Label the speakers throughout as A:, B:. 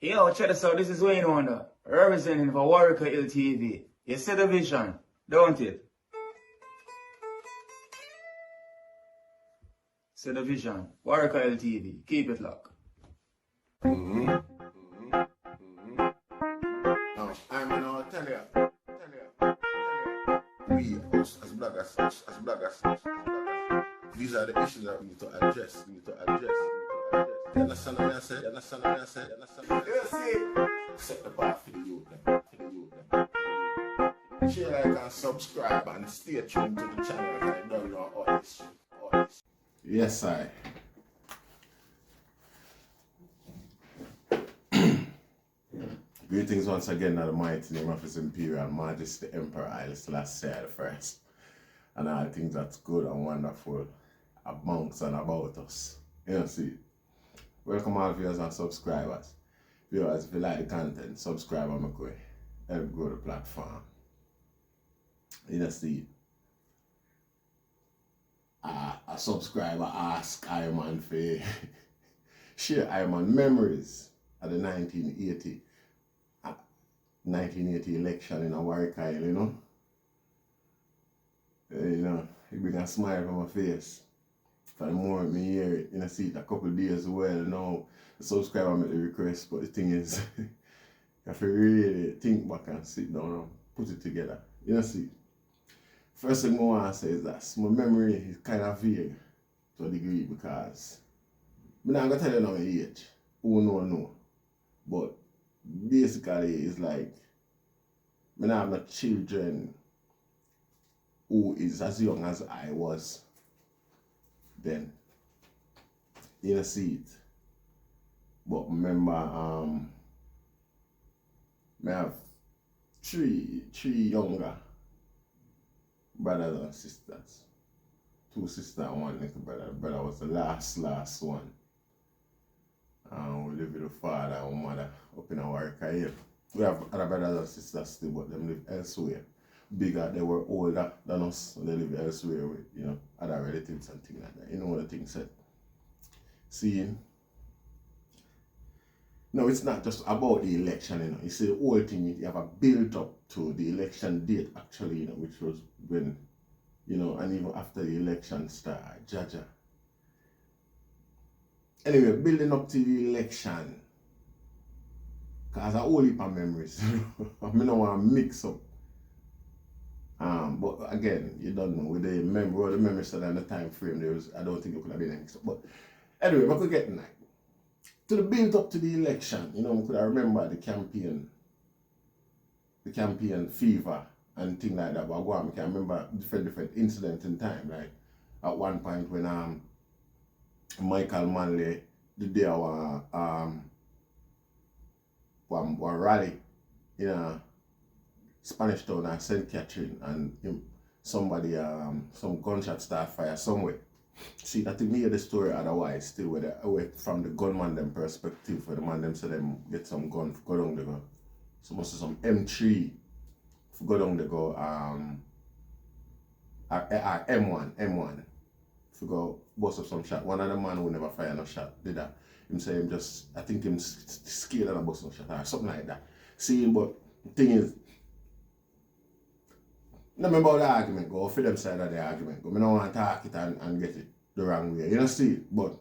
A: Yo, check this out. This is Wayne Wonder, representing for Warieka LTV. You see the vision, don't it? See the vision. Warieka LTV. Keep it locked.
B: Now, I'm gonna tell you. We, us as bloggers, these are the issues that we need to address. You understand what I say? You see? Set the bar for the youth. Share, like, and subscribe, and stay tuned to the channel. I don't know all this. Yes, I. Greetings once again in the mighty name of His Imperial Majesty Emperor Haile Selassie I, and all things that's good and wonderful amongst and about us. You see, welcome all viewers and subscribers. Viewers, if you like the content, subscribe and make way. Help grow the platform. You see, a subscriber ask Iron for share Iron memories of the 1980 election in Warieka, you know, it bring a smile from my face. For the moment me hear it, see it a couple of days well now, the subscriber make the request, but the thing is, you have to really think back and sit down and put it together. See. First thing I want to say is that my memory is kind of vague to a degree because I'm not going to tell you now my age. Who know. But basically, it's like I have no children who is as young as I was then. You see it. But remember, I have three younger brothers and sisters. 2 sisters and 1 little brother. The brother was the last one. We live with the father and mother up in Warieka here. We have other brothers and sisters still, but them live elsewhere. Bigger, they were older than us, and they live elsewhere with, other relatives and things like that. You know what the thing said. See, no, it's not just about the election, You see, the whole thing, you have a build up to the election date, actually, which was when, and even after the election started, Jaja. Anyway, building up to the election, because I whole heap of memories. I don't want to mix up. But again, you don't know, with the memories said and the time frame, I don't think it could have been mixed up. But anyway, I could get that. To the build up to the election, I could remember the campaign fever and things like that. But I can remember different incidents in time. Like at one point when Michael Manley did their one rally in Spanish Town at St. Catherine, and somebody some gunshot start fire somewhere. See, I think me hear the story otherwise still with from the gunman them perspective, where the man them say them get some gun go down the go. So must some M3 go down the go M1 to go bust up some shot. One of the man who never fire no shot did that. Him say him just, I think him scared and bust no shot or something like that. See, but the thing is, no remember the argument go, for them side of the argument go. I don't want to talk it and get it the wrong way. You see it? But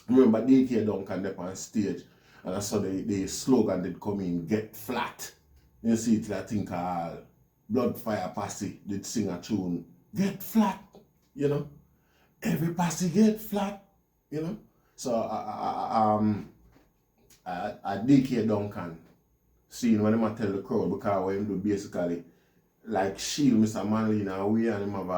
B: remember DK Duncan up on stage and I saw the slogan did come in, get flat. You see it, I think Blood Fire Posse did sing a tune, get flat, Every posse get flat, So DK Duncan, seeing when him tell the crowd, because what him do basically like shield Mr. Manley in a way, and him have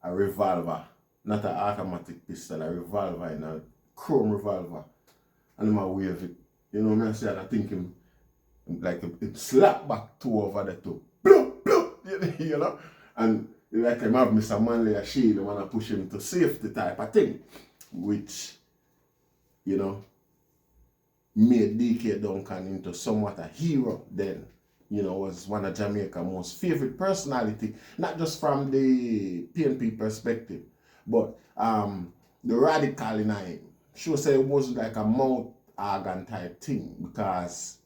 B: a revolver, not an automatic pistol, a revolver in a chrome revolver, and him a wave it. You know what I say? I think him like it slap back 2 over the 2, bloop, bloop, and like him have Mr. Manley a shield, and wanna push him to safety type of thing, which made DK Duncan into somewhat a hero then. Was one of Jamaica's most favorite personality, not just from the PNP perspective, but the radical in him. She would say it wasn't like a mouth organ type thing because,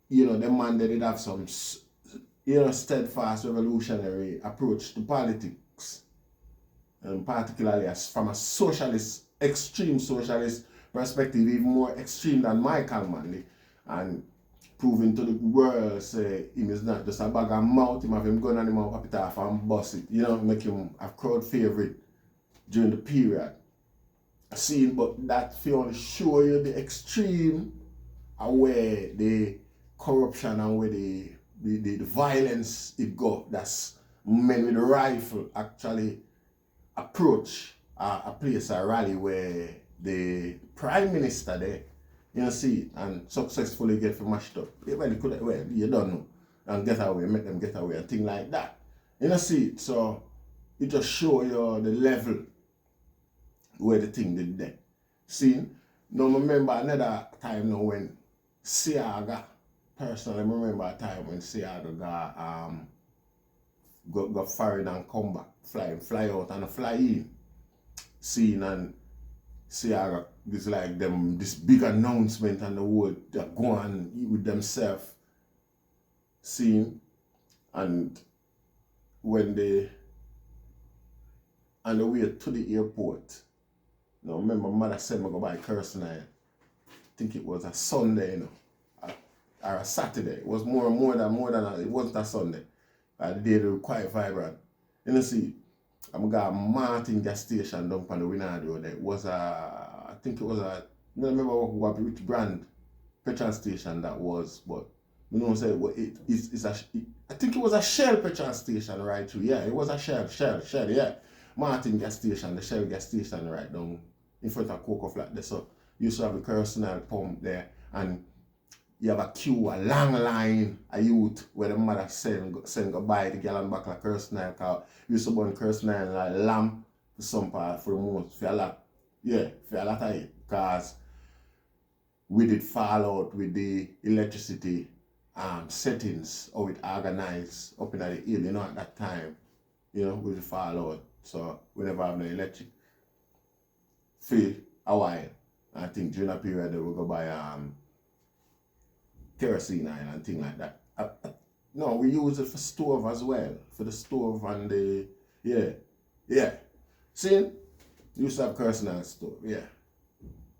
B: you know, the man they did have some, you know, steadfast revolutionary approach to politics, and particularly as from a socialist, extreme socialist perspective, even more extreme than Michael Manley, and proving to the world, say, him is not just a bag of mouth, him have him gun and him have pop it off and bust it, you know, make him a crowd favorite during the period. Seeing, but that only show you the extreme of where the corruption and where the violence it go. That's men with a rifle actually approach a place, a rally where the prime minister there, you know, see it and successfully get for mashed up. Well, you don't know. And get away, make them get away and things like that. You know, see it. So it just show you the level where the thing did there. See, now I remember another time now when Siaga, personally I remember a time when Siaga got foreign and come back, fly out and fly in. Seeing and Siaga is like them this big announcement and the whole they're going with themselves. Seeing and when they on the way to the airport. Now remember mother said me go buy Kirsten I think it was a Sunday, you know. Or a Saturday. It was more than it wasn't a Sunday. The day they were quite vibrant. You know see, I'm got a Martin gas station down on the Winard Road. It was I think it was I don't remember which brand petrol station that was, but you know say I think it was a Shell petrol station right through. Yeah, it was a Shell, yeah. Martin gas station, the Shell gas station right down in front of Cocoa Flat there. So you used to have a personal pump there and you have a queue, a long line, a youth where the mother send go buy the gallon back like Kirsten car. You used to burn Kirsten like lamp for some part for the most for a lot. Yeah, for a lot of it. Because we did fall out with the electricity settings, how it organized up in the hill, you know, at that time. You know, we did fall out. So we never have no electric. For a while. I think during that period they will go buy kerosene oil and things like that. No, we use it for stove as well. For the stove and the yeah. See? You used to have kerosene oil stove, yeah.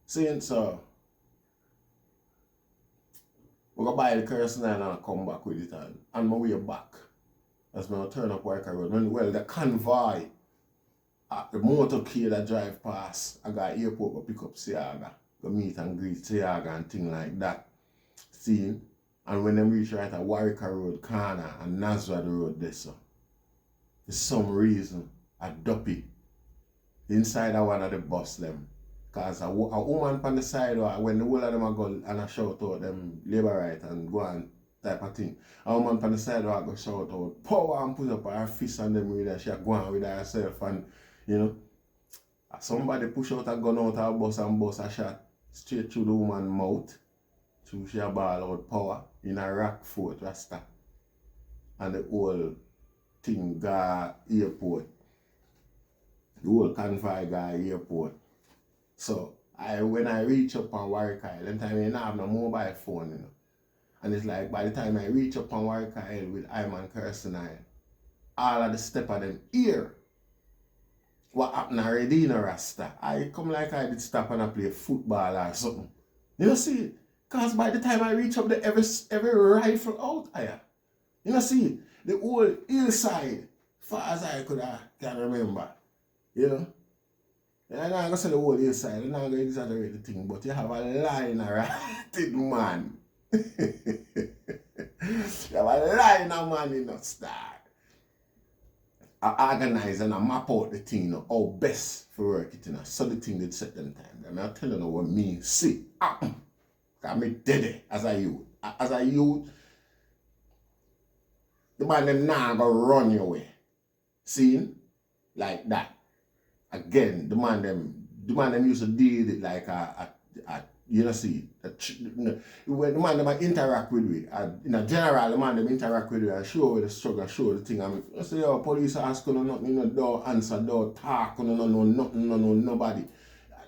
B: See, so we're gonna buy the kerosene oil and come back with it and on my way back. As I turn up Warieka Road. Well, the convoy, the motorcade that drive past, I got airport go pick up Siaga, go meet and greet Siaga and things like that. See? And when them reach right at Warieka Road corner and Nazareth Road there, so for some reason, a duppy inside of one of the bus them. Cause a woman on the side when the whole of them are go and I shout out them labor right and go on type of thing. A woman on the side I go shout out power and put up her fist on them with her, she go on with herself and you know. Somebody push out a gun out of a bus and bust a shot straight through the woman's mouth. So she a ball out power in a Rockfort Rasta. And the whole thing go airport. The whole convoy go airport. So when I reach up on Warieka Island, I didn't have no mobile phone, you know. And it's like by the time I reach up on Warieka Island with Iman Kirsten all of the step of them here. What happened already in a Rasta? I come like I did stop and I play football or something. You know see? Because by the time I reach up there, every rifle out there. You know see? The whole hillside, far as I can remember. You know? And I'm not going to say the whole hillside, I'm not going to exaggerate the thing, but you have a line around it, man. You have a line of man in the start. I organize and I map out the thing, you know, how best for work it, you know. So the thing did set them time. And I'll tell you what me see. Because me dead as a youth. As a youth, the man them now go run your way. See? Like that. Again, the man them used to deal with it like you know see, when the man them interact with it, in general the man them interact with it and show the struggle, show the thing. I mean, I say, yo, police ask you nothing, you know, don't answer, don't talk, you know, nothing, no, nobody.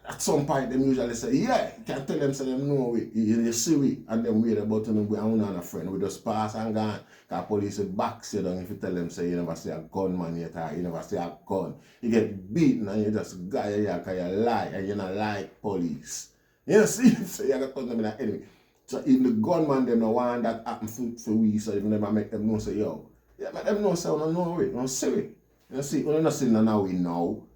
B: at some point, them usually say, yeah, you can tell them, say them know we, you see we, and them wait about them, we and a friend, we just pass and gone. Because police will box you down if you tell them, say, you never see a gunman yet, or you never see a gun. You get beaten and you just guy here because you lie, and you not like police. You see, so you got to turn them in an enemy. So even the gunman, them no want that happen for we, so even them make them know, say, yo, yeah, make them know, say, we don't know it, we don't see it. You see, we don't see it now, we know.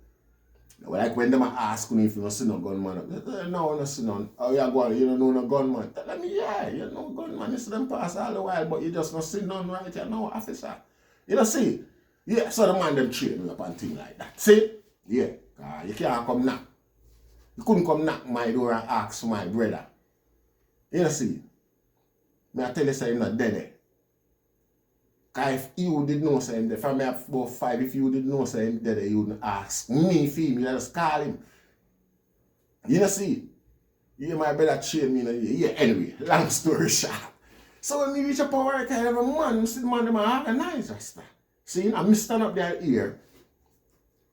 B: Like when them ask me if you don't see no gunman, no, I don't see none. Oh, you going, you don't know no gunman. Tell them, yeah, you know gunman. You see them pass all the while, but you just don't see none right here. No, officer. You don't see? Yeah, so the man them train me up and things like that. See? Yeah, you can't come knock. You couldn't come knock my door and ask for my brother. You don't see? Me I tell you, say, I'm not dead. Because if you did know, say him there, from me about 5, if you did know, say him there, you wouldn't ask me for him, you just call him. You know, see? You my brother train me, yeah, anyway, long story short. So when we reach a power, I have a man, see the man, them organize us. See, I'm stand up there here,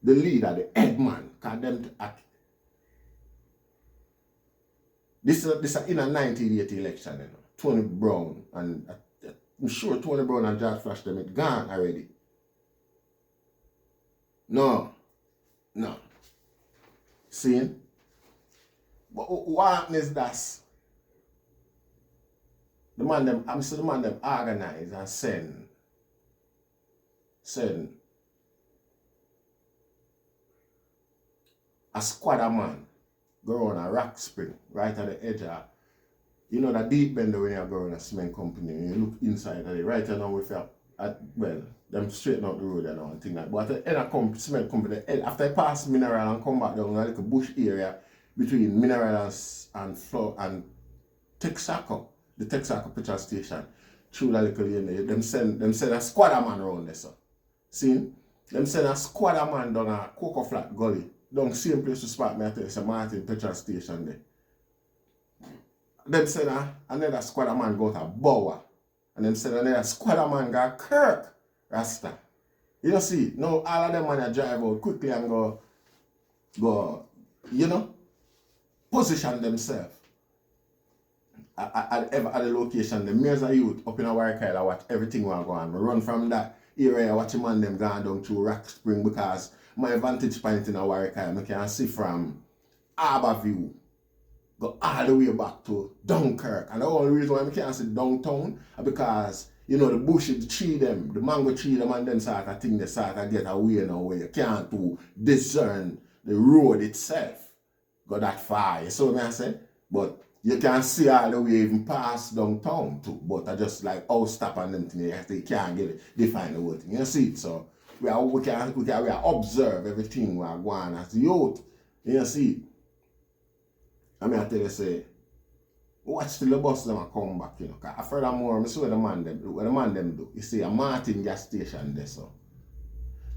B: the leader, the head man, because them, this is in a 1980 election, you know, Tony Brown, and I'm sure Tony Brown and George Flash them it gone already. No. See? But what happens is that the man them organize and send a squad of man go on a rock spring right at the edge of, you know, that deep bend when you go in a cement company and you look inside of it, right now with your, well, them straighten out the road and all and things like that. But at the end of cement company, after I pass mineral and come back down like a bush area between mineral and floor and Texaco, the Texaco petrol station, through that little lane, them send a squad of man around there, so. See? Them send a squad of man down a Cocoa Flat Gully, down same place to spot me at the Martin petrol station there. Them said another squad of man go to Bower. And them said another squad of man got Kirk Rasta. You know, see, now all of them man drive out quickly and go, you know, position themselves at the location. The mayors of youth up in Warieka, I watch everything going on. I run from that area, watch man them going down to Rock Spring because my vantage point in Warieka, I can see from Harborview. Go all the way back to Dunkirk. And the only reason why I can't say downtown is because, you know, the bush, the tree them, the mango tree them and them sort of thing, they sort of get away now where you can't to discern the road itself. Go that far, you see what I say? But you can see all the way even past downtown too. But I just like all stop and them things, you can't get it, define the whole thing. You see? So we can observe everything we are going as the youth. You see? I mean, I tell you, say, watch till the bus them come back, you know. Because furthermore, I see what the man them do. You see, a Martin gas station there, so.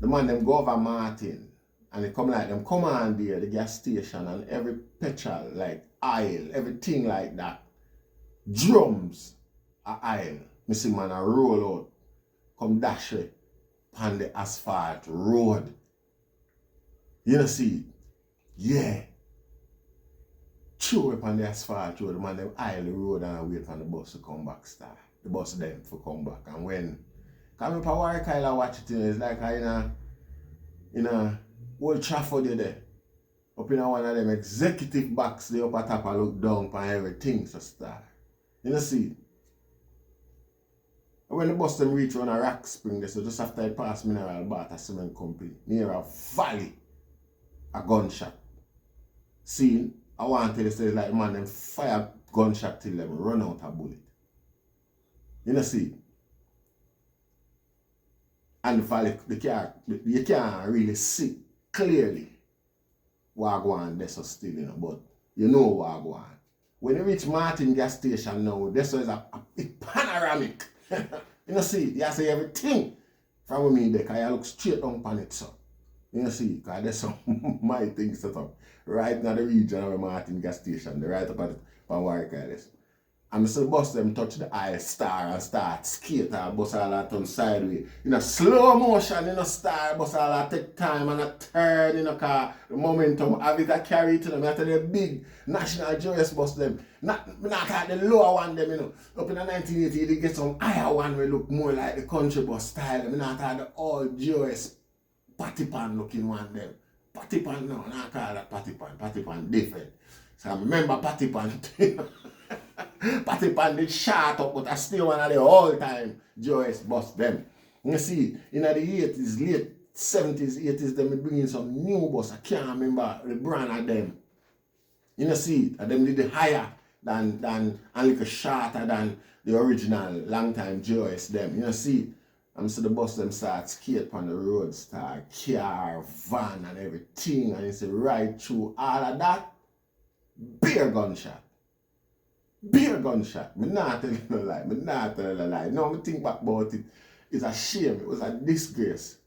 B: The man them go over Martin, and they come like them come on there, the gas station, and every petrol, like aisle, everything like that. Drums, a aisle. Me see man a roll out, come dash it on the asphalt road. You know, see, yeah. Chew up on the asphalt road, the man them aisle the road and wait for the bus to come back start. The bus them to come back. And when coming for Warieka, I watch it, it's like in a Old Trafford there. Up in one of them executive box they up at top and look down for everything to start. You know see? And when the bus them reach on a Rock Spring there, so just after I pass Mineral Water Cement Company, near a valley, a gunshot. See? I want to tell you, say, like, man, them fire gunshot till them run out a bullet. You know, see? And the valley, you can't really see clearly what go on there so still, you know, but you know what go on. When you reach Martin gas station now, this is a panoramic. You know, see? You see everything from me there, because you look straight down on it, so. You see, because there's some my things set up right now the region of Martin gas station, right up at Warieka. And I see the bus them touch the eye star and start skate or bus all that turn sideways. In a slow motion, in a star, bus all that take time and a turn in a car. The momentum have it a carry to them. I tell you big national joyous bus them. Not at the lower one them, you know. Up in the 1980, they get some higher one will look more like the country bus style. Them not at the all joyous patty pan looking one them. Patty pan no, not call that patty pan. Patty pan different. So I remember patty pan. Patty pan did short up, but I still one of the all-time joyous bus them. You see, in the 80s, late 70s, 80s, them bringing some new bus. I can't remember the brand of them. You know, see, and them did the higher than and like a shorter than the original long-time joyous them. You know, see, I'm so the bus them start skate on the road, start car, van, and everything, and it's right through all of that. Beer gunshot. Beer gunshot. Me not tell you no lie. Me not tell you no lie. Now me think back about it. It's a shame. It was a disgrace.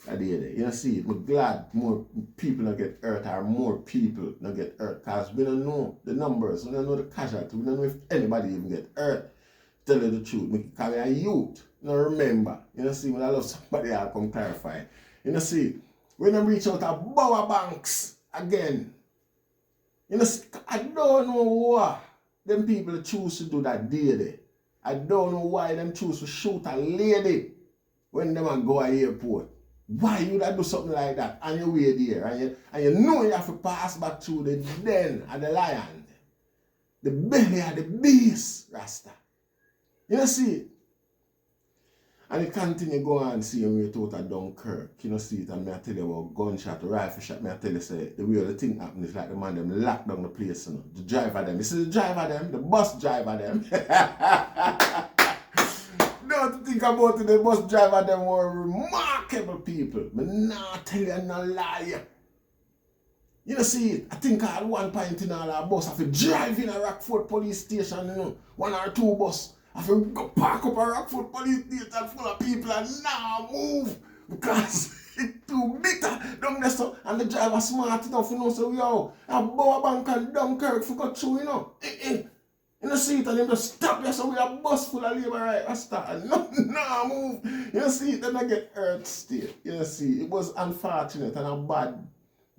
B: I did. You know, see, I'm glad more people don't get hurt or more people don't get hurt because we don't know the numbers. We don't know the casualty. We don't know if anybody even get hurt. Tell you the truth. Because we are youth. You know, remember. You know, see, when I love somebody, I'll come clarify. You know, see, when I reach out to Bower Banks again, you know, I don't know why them people choose to do that daily. I don't know why them choose to shoot a lady when them go to the airport. Why you that do something like that on your way there and you know you have to pass back through the den of the lion, the belly of the beast, Rasta. You know, see, and it continue go on see when we talk at Dunkirk. You know, see it, and I tell you about gunshot, rifle shot. Me I tell you, say the way the thing happen is like the man them lock down the place, you know. The driver them. You see the driver them, the bus driver them. Don't think about it, the bus driver them were remarkable people. Me not tell you no lie. You know, see it. I think at one point in all our bus, I have to drive in a Rockfort police station, you know, 1 or 2 bus. I have to go park up a Rockfort police station full of people and now move because it's too bitter down there. So, and the driver smart enough, you know, so yo, a Bower Bank and Dunkirk for go through, you know. You know, see it, and them just stop you, so we a bus full of labor right, I start, no, move. You know, see it, then I get hurt still. You know, see, it was unfortunate and a bad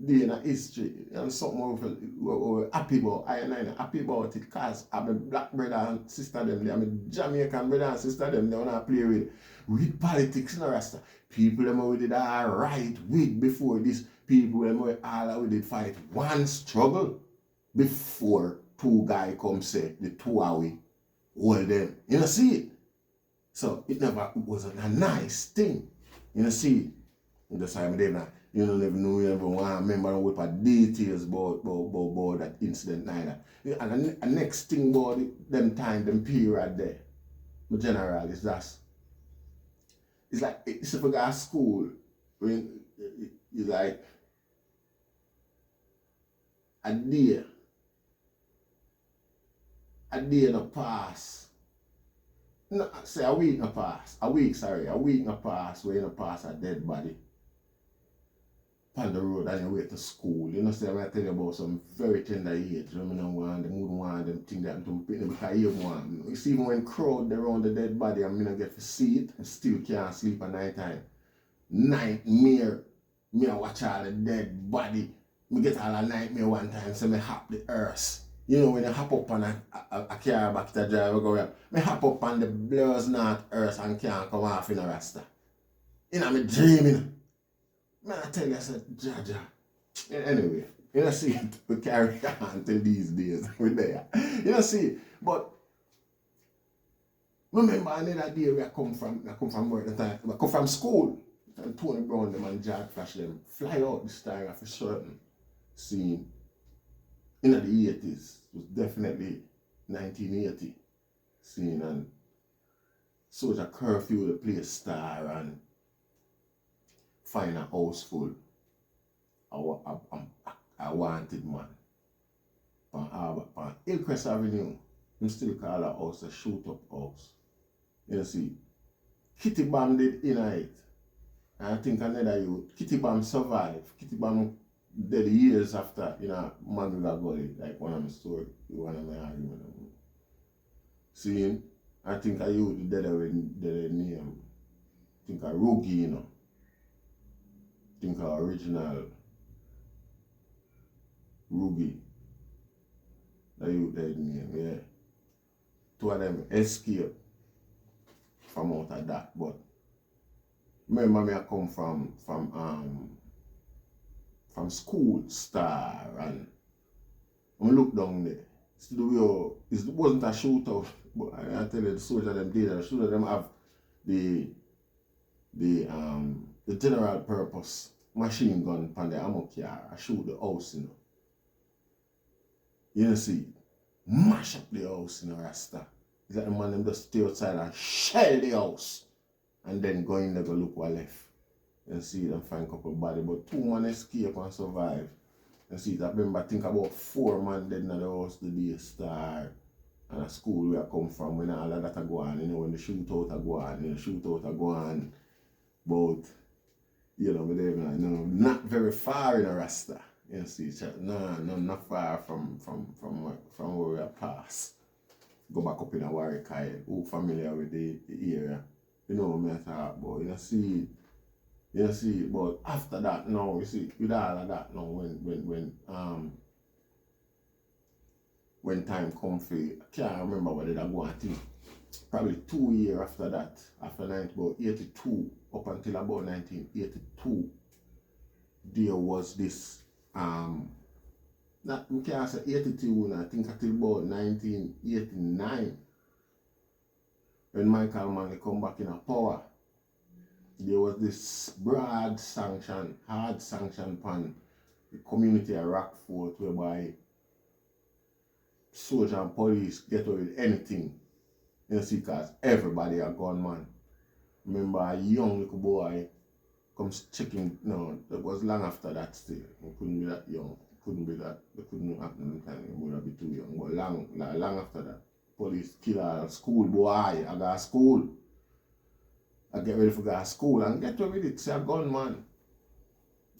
B: day in history, and something we're happy about. I am happy about it because I'm a black brother and sister them there. I'm a Jamaican brother and sister them there when I play with politics in the Rasta. People them we did all right with before this. People them we all we did fight one struggle before 2 guys come say the 2 away hold them. You know, see it. So it wasn't a nice thing. You know, see it. You just say now. You don't even know, you never want to remember what details about that incident neither. And the next thing about them time, them period there, my general, is that it's like, if you go to school, when it's like a day no pass. No, say a week no pass. A week no pass where you no pass a dead body on the road and you wait to school. You know, say I tell you about some very tender age. I don't want them, wouldn't want them think that to pick them because you want. You see, even when crowd around the dead body and I get to see it, I still can't sleep at night time. Nightmare, me watch all the dead body. Me get all a nightmare one time, so me hop the earth. You know, when you hop up on a car back to the driver go around, me hop up on the blurs not earth and can't come off in a rasta. You know, me dreaming. Man, I tell you, I said, Jaja. Anyway, you know, see it, we carry on till these days. We're there. You know, see it. But remember another day where I come from work the time. I come from school. And Tony Brown them and Jack Flash them fly out this time after certain scene. In the 80s. It was definitely 1980 scene, and soldier curfew the place star and find a house full. A wanted man. On Hillcrest Avenue, we still call a house a shoot up house. You see, Kitty Bam did in it. And I think another youth, Kitty Bam survived. Kitty Bam dead years after, you know, Magda Gully, like one of my story, one of my arguments. See, I think I used the name. I think I Rugi, you know. I think I original Rugi. I used that name, yeah. Two of them escape from out of that, but remember me I come from school star and I look down there. It wasn't a shootout, but I tell you the soldier them did. The soldier them have the general purpose machine gun on the ammo car. I shoot the house, you know. You know see, mash up the house in a rasta. It's like the man them just stay outside and shell the house and then go in there go look what left. And see them find a couple body, but 2 men escape and survive. And see, I remember think about 4 men dead in the house the day star. And a school where I come from when all of that are go on, you know, when the shootout are go on, but you know, but them like no, not very far in a rasta. You see, not far from where we are pass. Go back up in a Warieka, who familiar with the area. You know what me talk about. You see, but after that now, you see, with all of that now, when time come for, I can't remember what did I go and think. Probably 2 years after that, after about 82, up until about 1982, there was this, not, we can't say 82, I think until about 1989, when Michael Manley come back in a power, there was this hard sanction upon the community of Rockfort whereby soldier and police get away with anything. You see, because everybody a gunman. Remember a young little boy comes checking, no, that was long after that still. He couldn't be that young. It couldn't happen time, he would have been too young. But long after that, police kill a school boy, I got school. I get ready for go to school and get away with it, say a gunman.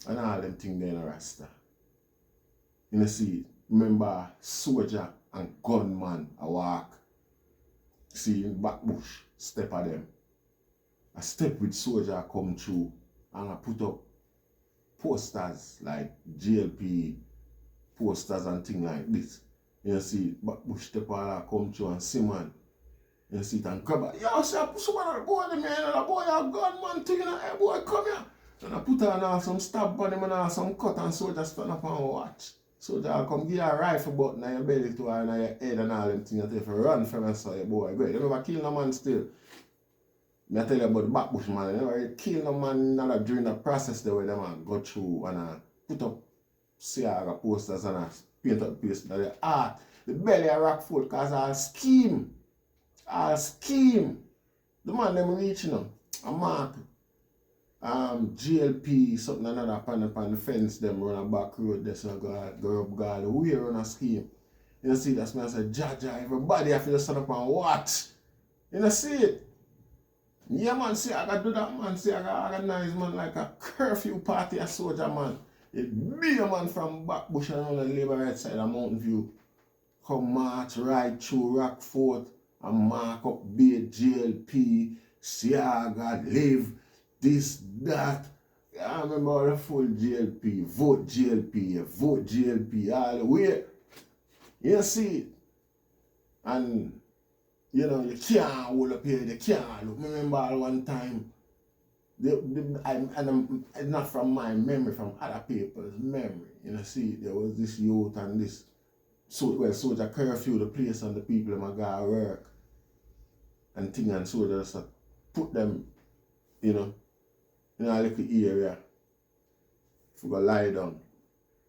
B: And all them things there in a rasta. You see, remember soldier and gunman a walk. See in back bush, step of them. A step with soldier come through and I put up posters like GLP posters and things like this. You see, back bush step all come through and see man. You see it and grab it. Yo, see, I put some of the boy them here, and the boy a gunman too, you know, hey boy, come here. And I put on some stab on him and some cut and soldier stand up and watch. Soldier I'll come give you a rifle button on your belly to her and your head and all them things. You have to run from us, so your boy. Great. You never kill no man still. I tell you about the backbush man. You never kill no man during the process there where them man go through and put up Sierra posters and paint up place that the heart, the belly of Rockfort cause all scheme. All scheme. The man them reaching them. A mark. GLP, something another upon the fence, them run a back road, there so go up guard, we run a scheme. You know see that's me I say, Jaja, everybody have to stand up and watch. You know see it? Yeah man, see I gotta do that man, see I gotta organize man like a curfew party a soldier man. It be a man from Backbush and on the Labour right side of Mountain View. Come march right through Rockfort and mark up bait GLP, Siaga, live. This, that, I remember all the full GLP, vote GLP, all the way. You see it? And, you know, you can't hold up here, you can't look. Remember all one time, and not from my memory, from other people's memory. You know, see, there was this youth and this, soldier curfew the place and the people in my guy work. And thing and soldiers put them, you know, in a little area. If you go lie down,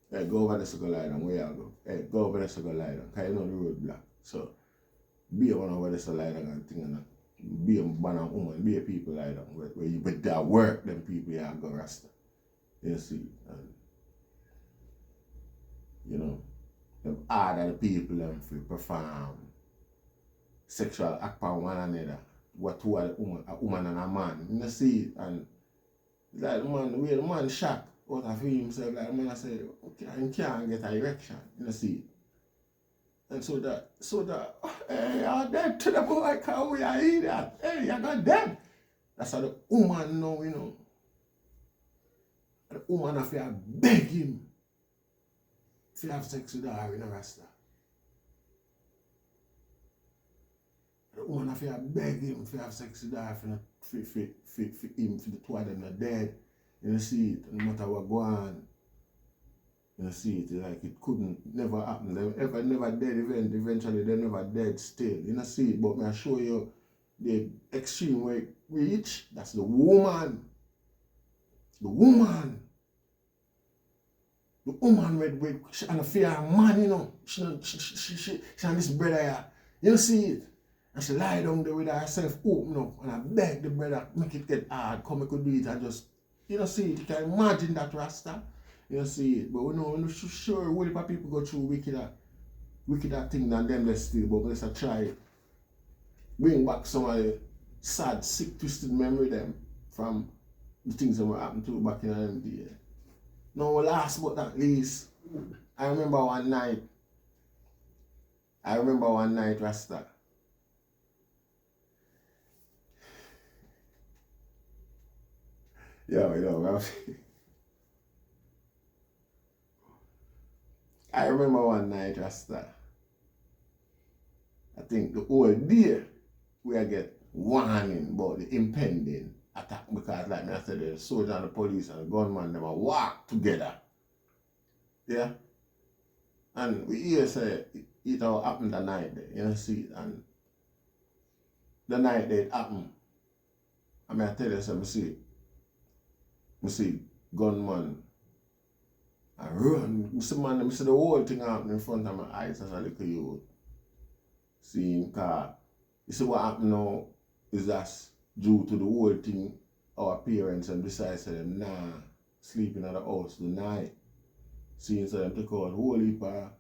B: hey, go over there so go lie down, where you go? Hey, go over there so go lie down, because you know the road block. So, be one over there so lie down and thing and that. Be a man and woman, be a people lie down, where you but that work, them people you go rasta. You see, and, you know, them other people them for perform sexual act on one another. What two are a woman and a man. You see, and like the man shocked out of himself, like the man say, okay, I can't get an erection. You see. And so that, hey, you're dead to the boy, cause we are idiot. Hey, you're not dead. That's how the woman know, you know. The woman have to beg him to have sex with her in a rasta. The woman have to beg him to have sex with her for him, for the two of them not dead. You know, see it, no matter what go on. You know, see it, like it couldn't never happen. They never dead eventually they never dead still. You know, see it, but may I show you the extreme where it reach. That's the woman. The woman. The woman with she and a fear man, you know. She and this brother here. You know, see it. And she lie down there with herself open up and I beg the brother make it get hard. Come I could do it and just, you know, see it. You can imagine that rasta. You know, see it. But we know, we're sure what if people go through wickeder thing than them let's still, but let's try it. Bring back some of the sad, sick, twisted memory them from the things that were happening to back in them days. No, last but not least, I remember one night, Rasta. Yo, I remember one night, Rasta. I think the whole day we get warning about the impending attack because, like I said, the soldier and the police and the gunman them walk together. Yeah? And we hear say it all happened the night there, you know, see it. And the night that it happened, I mean, I tell you something, I see gunman and run. I see the whole thing happen in front of my eyes as a little youth. See him car. You see what happened now is that due to the whole thing, our parents and decided to them, nah, sleeping at the house the night. Seeing so them take out whole heap of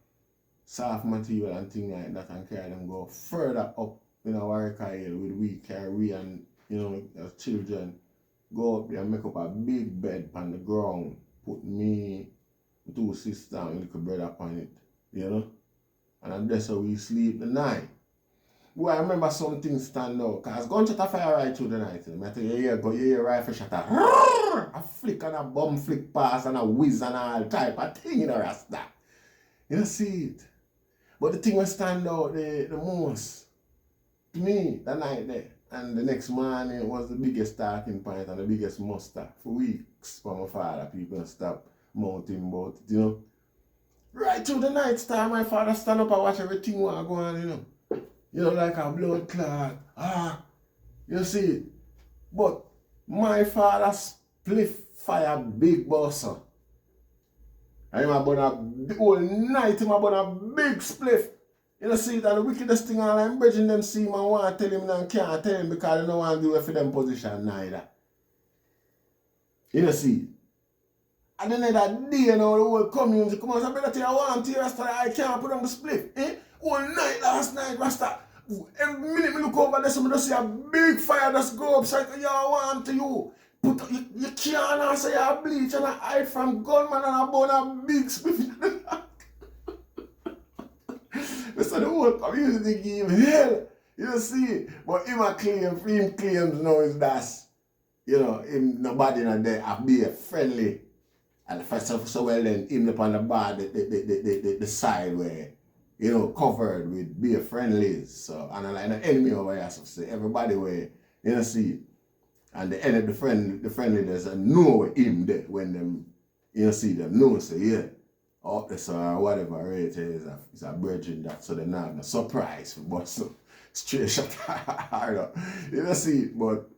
B: soft material and things like that and carry them go further up in a Warieka hill with we and, you know, as children go up there and make up a big bed on the ground, put me, two sisters and little brother upon it, you know? And that's how we sleep the night. Boy, I remember something stand out, because gunshot a fire right through the night. I tell you, you hear rifle shot a flick and a bomb flick pass and a whiz and all type of thing in the rasta. You see it. But the thing was stand out the most to me that night there. And the next morning was the biggest talking point and the biggest muster for weeks for my father. People stop mounting about it, you know. Right through the night time, my father stand up and watch everything what go on, you know. You know, like a blood clot. You see it. But my father spliff fire big bossa. And him about a whole night, him about a big spliff. You know, see it, and the wickedest thing all I'm bridging them see him and want to tell him and can't tell him because they don't want to do it for them position neither. You know, see it. And then that day, you know, the whole community come out and say, brother, I want to Rasta, I can't put on the split. All night last night, Rasta. Every minute me look over there, somebody see a big fire just go up, so I want to you. Put you can't say you bleach and I hide from gunman and I burn a big split. So the whole community give him hell. You see, but him claims now is that, you know, him nobody not there have be friendly. And first of so well then him up on the bar the side where, you know, covered with beer friendlies. So and like an enemy over here, so say everybody where, you know, see, and the end of the friendliness and know him there when them, you know, see them know say yeah. Up this or whatever it is, it's a bridging that so they're not no surprise for but so straight shot hard. You know see, but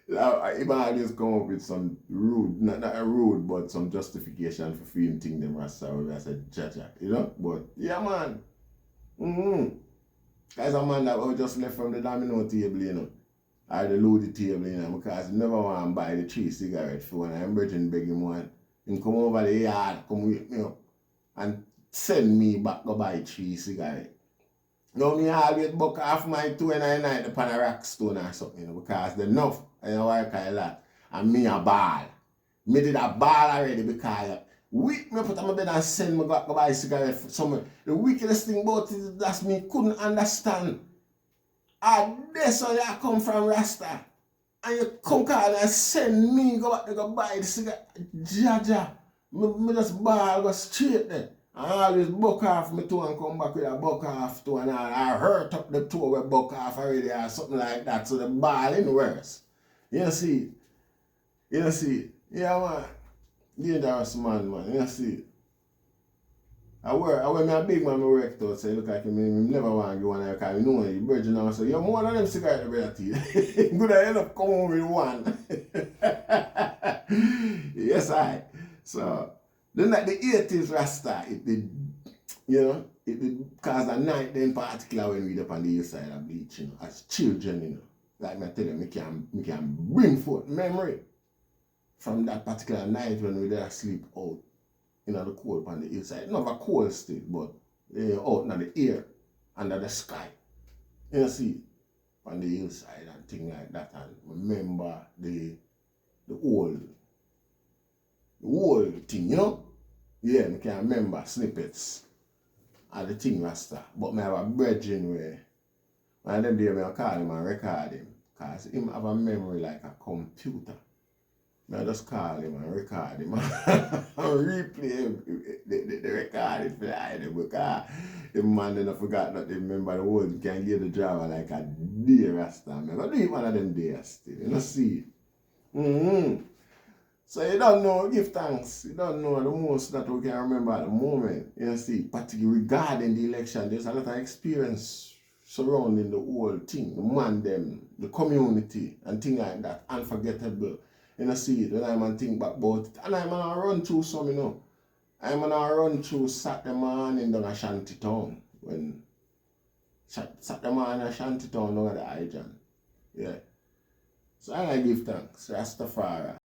B: he might just come up with some rude, not a rude, but some justification for feeling thing them Rasta I said jaja, you know? But yeah man. Guys a man that was just left from the domino table, you know. Or the loaded table, you know, because he never want to buy the 3 cigarettes for when I'm bridging beg him one. Him come over the yard, come wake me up. And send me back to buy 3 cigarettes. Now me always buck off my 2.99 upon a rock stone or something, you know, because the enough and I work a lot. And me a ball. Me did a ball already because Weak me put on my bed and send me go buy a cigarette for somewhere. The wickedest thing about it is that me couldn't understand. That's where you come from, Rasta. And you come call and send me go back to go buy the cigarette. Jaja. Me just ball go straight there. And always buck off my toe and come back with a buck off toe and all. I hurt up the toe with buck off already or something like that. So the ball in worse. You see it? You see it? Yeah, man. Dangerous man. You see it? I wear me a big man, I work out, so you look like me never want to go on there because you know you virgin now, so you're more than them cigarette brother teeth. Good I end up coming with one. Yes, I. So then like the 80s Rasta, it did, it did cause a night in particular when we up on the east side of beach, as children, Like me tell you, me can bring forth memory from that particular night when we there sleep out. The cold on the hillside. Not a cold state, but out in the air, under the sky. You see, on the hillside and things like that. And remember the old thing, Yeah, I can remember snippets of the thing Rasta. But I have a brethren where one of them day I call him and record him. Because him have a memory like a computer. I just call him and record him and replay the recording for the item because the man then I forgot that they remember the word can give the driver like a day Rasta. I'm going to do it one of them days still. You know, see it. So you don't know, give thanks. You don't know the most that we can remember at the moment. You see, particularly regarding the election, there's a lot of experience surrounding the whole thing, the man them, the community and things like that, unforgettable. You see it when I'm think back about it. And I'm gonna run through some, I'm gonna run through Saturday morning down at Shantytown. When Saturday morning at Shantytown down at the Hydrant. Yeah. So I'm gonna give thanks, Rastafari.